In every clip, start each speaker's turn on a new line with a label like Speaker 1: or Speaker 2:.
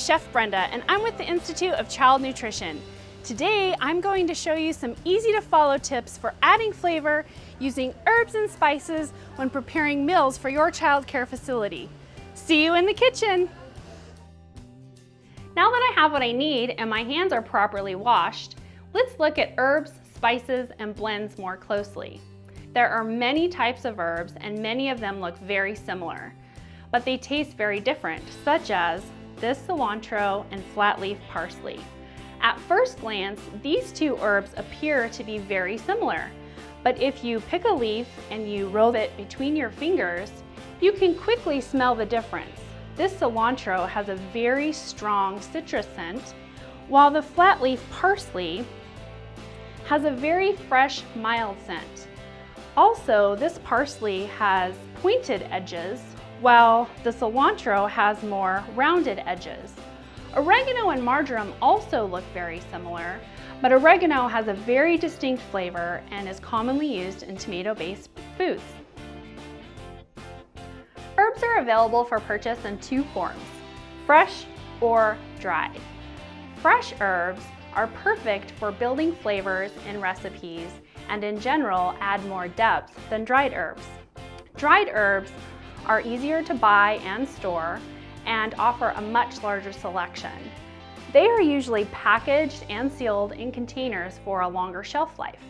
Speaker 1: Chef Brenda, and I'm with the Institute of Child Nutrition. Today, I'm going to show you some easy to follow tips for adding flavor using herbs and spices when preparing meals for your child care facility. See you in the kitchen. Now that I have what I need and my hands are properly washed, let's look at herbs, spices, and blends more closely. There are many types of herbs and many of them look very similar, but they taste very different, such as this cilantro and flat leaf parsley. At first glance, these two herbs appear to be very similar, but if you pick a leaf and you roll it between your fingers, you can quickly smell the difference. This cilantro has a very strong citrus scent, while the flat leaf parsley has a very fresh, mild scent. Also, this parsley has pointed edges, while the cilantro has more rounded edges. Oregano and marjoram also look very similar, but oregano has a very distinct flavor and is commonly used in tomato-based foods. Herbs are available for purchase in two forms, fresh or dried. Fresh herbs are perfect for building flavors in recipes and in general add more depth than dried herbs. Dried herbs are easier to buy and store and offer a much larger selection. They are usually packaged and sealed in containers for a longer shelf life.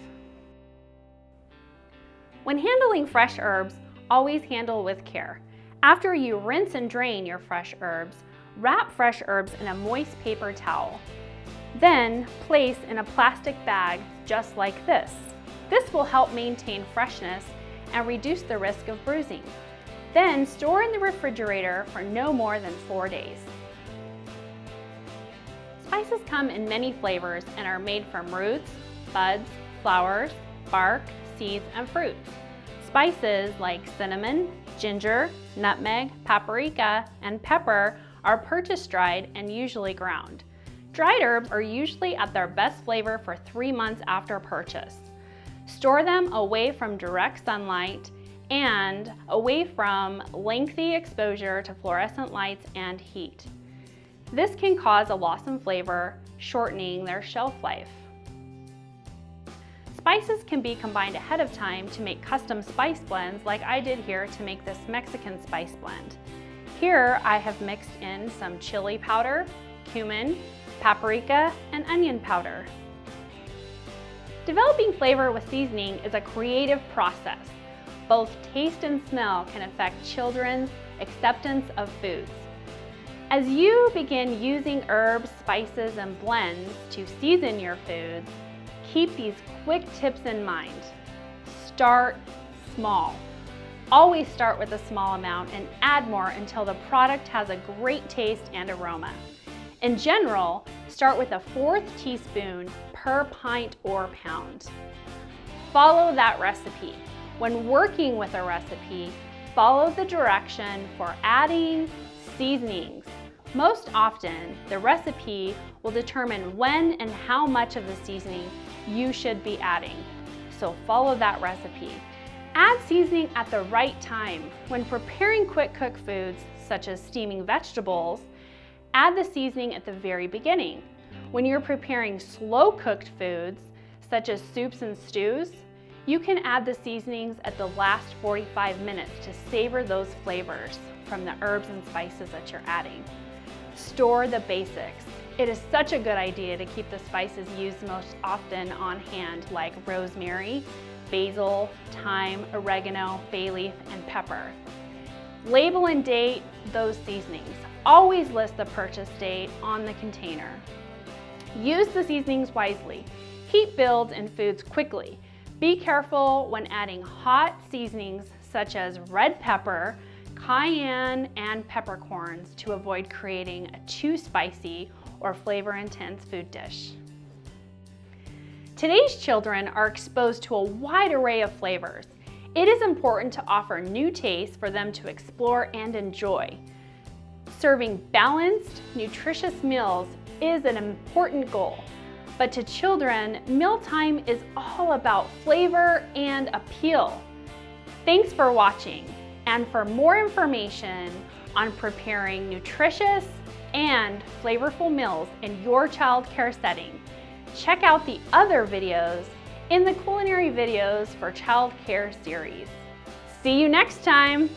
Speaker 1: When handling fresh herbs, always handle with care. After you rinse and drain your fresh herbs, wrap fresh herbs in a moist paper towel. Then place in a plastic bag just like this. This will help maintain freshness and reduce the risk of bruising. Then store in the refrigerator for no more than 4 days. Spices come in many flavors and are made from roots, buds, flowers, bark, seeds, and fruits. Spices like cinnamon, ginger, nutmeg, paprika, and pepper are purchased dried and usually ground. Dried herbs are usually at their best flavor for 3 months after purchase. Store them away from direct sunlight and away from lengthy exposure to fluorescent lights and heat. This can cause a loss in flavor, shortening their shelf life. Spices can be combined ahead of time to make custom spice blends like I did here to make this Mexican spice blend. Here I have mixed in some chili powder, cumin, paprika, and onion powder. Developing flavor with seasoning is a creative process. Both taste and smell can affect children's acceptance of foods. As you begin using herbs, spices, and blends to season your foods, keep these quick tips in mind. Start small. Always start with a small amount and add more until the product has a great taste and aroma. In general, start with a 1/4 teaspoon per pint or pound. Follow that recipe. When working with a recipe, follow the direction for adding seasonings. Most often, the recipe will determine when and how much of the seasoning you should be adding. So follow that recipe. Add seasoning at the right time. When preparing quick cook foods, such as steaming vegetables, add the seasoning at the very beginning. When you're preparing slow cooked foods, such as soups and stews, you can add the seasonings at the last 45 minutes to savor those flavors from the herbs and spices that you're adding. Store the basics. It is such a good idea to keep the spices used most often on hand, like rosemary, basil, thyme, oregano, bay leaf, and pepper. Label and date those seasonings. Always list the purchase date on the container. Use the seasonings wisely. Heat builds in foods quickly. Be careful when adding hot seasonings such as red pepper, cayenne, and peppercorns to avoid creating a too spicy or flavor-intense food dish. Today's children are exposed to a wide array of flavors. It is important to offer new tastes for them to explore and enjoy. Serving balanced, nutritious meals is an important goal. But to children, mealtime is all about flavor and appeal. Thanks for watching, and for more information on preparing nutritious, and flavorful meals in your child care setting, check out the other videos in the Culinary Videos for Child Care series. See you next time!